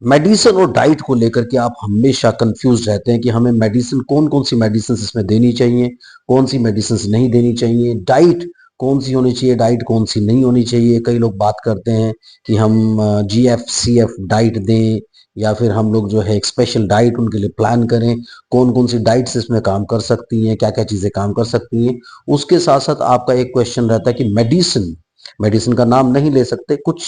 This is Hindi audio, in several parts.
मेडिसिन और डाइट को लेकर के आप हमेशा कंफ्यूज रहते हैं कि हमें मेडिसिन कौन कौन सी मेडिसिन इसमें देनी चाहिए, कौन सी मेडिसिन नहीं देनी चाहिए, डाइट कौन सी होनी चाहिए, डाइट कौन सी नहीं होनी चाहिए। कई लोग बात करते हैं कि हम GFCF डाइट दें या फिर हम लोग जो है एक स्पेशल डाइट उनके लिए प्लान करें। कौन कौन सी डाइट्स इसमें काम कर सकती हैं, क्या क्या चीज़ें काम कर सकती हैं। उसके साथ साथ आपका एक क्वेश्चन रहता है कि मेडिसिन मेडिसिन का नाम नहीं ले सकते। कुछ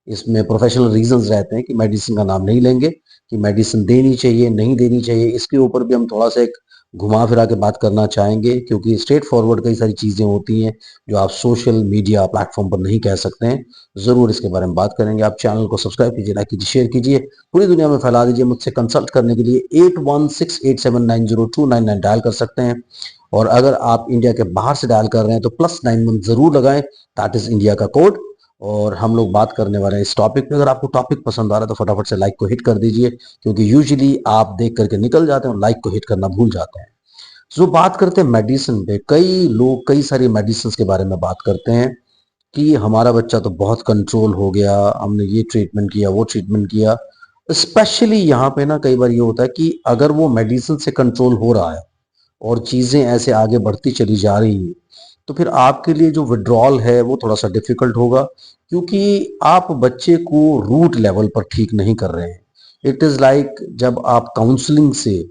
इसमें प्रोफेशनल रीजंस रहते हैं कि मेडिसिन का नाम नहीं लेंगे, कि मेडिसिन देनी चाहिए नहीं देनी चाहिए। इसके ऊपर भी हम थोड़ा सा एक घुमा फिरा के बात करना चाहेंगे, क्योंकि स्ट्रेट फॉरवर्ड कई सारी चीजें होती हैं जो आप सोशल मीडिया प्लेटफॉर्म पर नहीं कह सकते हैं। जरूर इसके बारे में बात करेंगे। आप चैनल को सब्सक्राइब कीजिए, लाइक कीजिए, शेयर कीजिए, पूरी दुनिया में फैला दीजिए। मुझसे कंसल्ट करने के लिए 8168790299 डायल कर सकते हैं। और अगर आप इंडिया के बाहर से डायल कर रहे हैं तो +91 जरूर लगाएं, दैट इज इंडिया का कोड। और हम लोग बात करने वाले हैं इस टॉपिक पे। अगर आपको टॉपिक पसंद आ रहा है तो फटाफट से लाइक को हिट कर दीजिए, क्योंकि यूजुअली आप देख करके निकल जाते हैं और लाइक को हिट करना भूल जाते हैं। जो बात करते हैं मेडिसिन पे, कई लोग कई सारी मेडिसिन के बारे में बात करते हैं कि हमारा बच्चा तो बहुत कंट्रोल हो गया, हमने ये ट्रीटमेंट किया वो ट्रीटमेंट किया। स्पेशली यहाँ पे ना कई बार ये होता है कि अगर वो मेडिसिन से कंट्रोल हो रहा है और चीजें ऐसे आगे बढ़ती चली जा रही हैं, तो फिर आपके लिए जो विड्रॉल है वो थोड़ा सा डिफिकल्ट होगा, क्योंकि आप बच्चे को रूट लेवल पर ठीक नहीं कर रहे हैं। इट इज लाइक जब आप काउंसलिंग से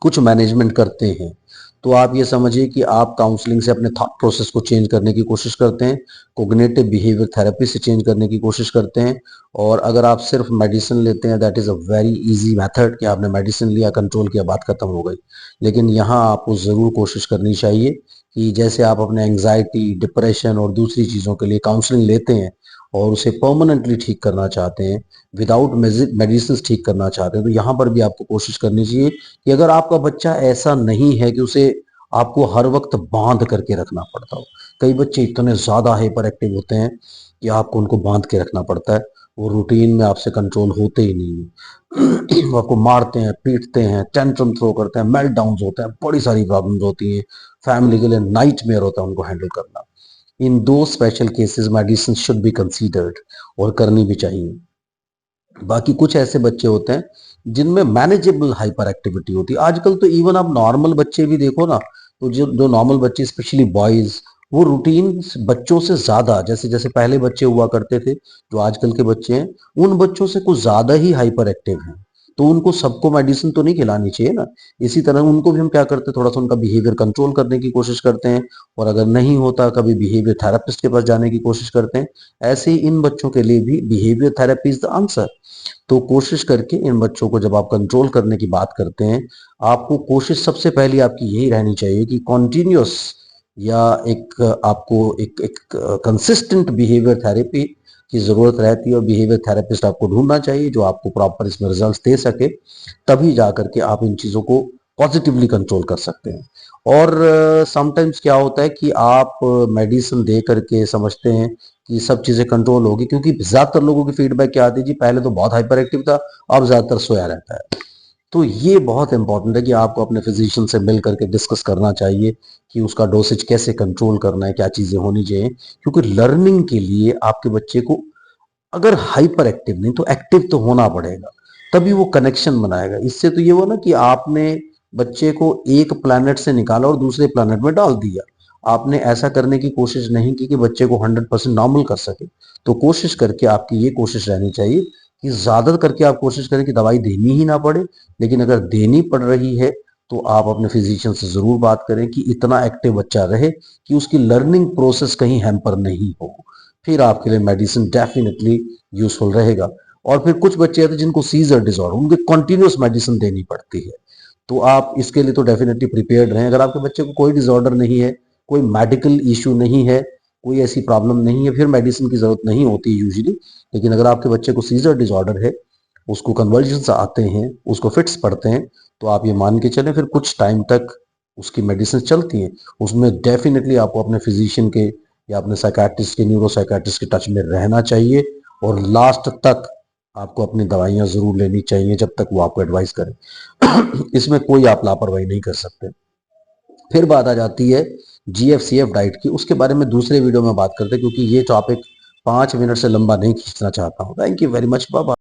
कुछ मैनेजमेंट करते हैं, तो आप ये समझिए कि आप काउंसलिंग से अपने थॉट प्रोसेस को चेंज करने की कोशिश करते हैं, कोग्निटिव बिहेवियर थेरेपी से चेंज करने की कोशिश करते हैं। और अगर आप सिर्फ मेडिसिन लेते हैं, that is a very easy method कि आपने मेडिसिन लिया, कंट्रोल किया, बात खत्म हो गई। लेकिन यहाँ आपको जरूर कोशिश करनी चाहिए कि जैसे आप अपने एंग्जाइटी, डिप्रेशन और दूसरी चीजों के लिए काउंसलिंग लेते हैं और उसे परमानेंटली ठीक करना चाहते हैं, विदाउट मेडिसिन ठीक करना चाहते हैं, तो यहाँ पर भी आपको कोशिश करनी चाहिए कि अगर आपका बच्चा ऐसा नहीं है कि उसे आपको हर वक्त बांध करके रखना पड़ता हो। कई बच्चे इतने ज्यादा हाइपर एक्टिव होते हैं कि आपको उनको बांध के रखना पड़ता है, वो रूटीन में आपसे कंट्रोल होते ही नहीं है। वो आपको मारते हैं, पीटते हैं, टेंट्रम थ्रो करते हैं, मेल्ट डाउन होते हैं, बड़ी सारी प्रॉब्लम्स होती हैं। फैमिली के लिए नाइटमेयर होता है उनको हैंडल करना। इन दो special cases medicine should be considered, और करनी भी चाहिए। बाकी कुछ ऐसे बच्चे होते हैं जिनमें मैनेजेबल हाइपर एक्टिविटी होती है। आजकल तो इवन आप नॉर्मल बच्चे भी देखो ना, तो जो जो नॉर्मल बच्चे स्पेशली बॉयज, वो रूटीन बच्चों से ज्यादा, जैसे जैसे पहले बच्चे हुआ करते थे, जो आजकल के बच्चे हैं, उन बच्चों से कुछ ज्यादा ही हाइपर एक्टिव हैं। तो उनको सबको मेडिसिन तो नहीं खिलानी चाहिए ना। इसी तरह उनको भी हम क्या करते हैं, थोड़ा सा उनका बिहेवियर कंट्रोल करने की कोशिश करते हैं। और अगर नहीं होता, कभी बिहेवियर थेरेपिस्ट के पास जाने की कोशिश करते हैं। ऐसे ही इन बच्चों के लिए भी behaviour therapy is the answer. तो कोशिश करके इन बच्चों को जब आप कंट्रोल करने की बात करते हैं, आपको कोशिश सबसे पहली आपकी यही रहनी चाहिए कि कॉन्टिन्यूस या एक आपको एक कंसिस्टेंट बिहेवियर थेरेपी की जरूरत रहती है, और बिहेवियर थेरेपिस्ट आपको ढूंढना चाहिए जो आपको प्रॉपर इसमें रिजल्ट्स दे सके। तभी जा करके आप इन चीजों को पॉजिटिवली कंट्रोल कर सकते हैं। और समटाइम्स क्या होता है कि आप मेडिसिन दे करके समझते हैं कि सब चीजें कंट्रोल होगी, क्योंकि ज्यादातर लोगों की फीडबैक क्या आती है जी, पहले तो बहुत हाइपर एक्टिव था, अब ज्यादातर सोया रहता है। तो ये बहुत इंपॉर्टेंट है कि आपको अपने फिजिशियन से मिल करके डिस्कस करना चाहिए कि उसका डोसेज कैसे कंट्रोल करना है, क्या चीजें होनी चाहिए। क्योंकि लर्निंग के लिए आपके बच्चे को अगर हाइपर एक्टिव नहीं तो एक्टिव तो होना पड़ेगा, तभी वो कनेक्शन बनाएगा। इससे तो ये हुआ ना कि आपने बच्चे को एक प्लैनेट से निकाला और दूसरे प्लैनेट में डाल दिया। आपने ऐसा करने की कोशिश नहीं की कि बच्चे को 100% नॉर्मल कर सके। तो कोशिश करके आपकी ये कोशिश रहनी चाहिए कि ज्यादा करके आप कोशिश करें कि दवाई देनी ही ना पड़े। लेकिन अगर देनी पड़ रही है तो आप अपने फिजिशियन से जरूर बात करें कि इतना एक्टिव बच्चा रहे कि उसकी लर्निंग प्रोसेस कहीं हैम्पर नहीं हो। फिर आपके लिए मेडिसिन डेफिनेटली यूजफुल रहेगा। और फिर कुछ बच्चे हैं जिनको सीजर डिसऑर्डर, उनके कंटिन्यूस मेडिसिन देनी पड़ती है। तो आप इसके लिए तो डेफिनेटली प्रिपेयर्ड रहें। अगर आपके बच्चे को कोई डिसऑर्डर नहीं है, कोई मेडिकल इश्यू नहीं है, कोई ऐसी प्रॉब्लम नहीं है, फिर मेडिसिन की जरूरत नहीं होती यूजुअली। लेकिन अगर आपके बच्चे को सीजर डिसऑर्डर है, उसको कन्वर्जन्स आते हैं, उसको फिट्स पड़ते हैं, तो आप ये मान के चलें फिर कुछ टाइम तक उसकी मेडिसिन चलती हैं। उसमें डेफिनेटली आपको अपने फिजिशियन के या अपने साइकाट्रिस्ट के, न्यूरो साइकाट्रिस्ट के टच में रहना चाहिए। और लास्ट तक आपको अपनी दवाइयां जरूर लेनी चाहिए जब तक वो आपको एडवाइस करे। इसमें कोई आप लापरवाही नहीं कर सकते। फिर बात आ जाती है GFCF डाइट की। उसके बारे में दूसरे वीडियो में बात करते हैं, क्योंकि ये टॉपिक 5 मिनट से लंबा नहीं खींचना चाहता हूँ। Thank you very much, bye bye.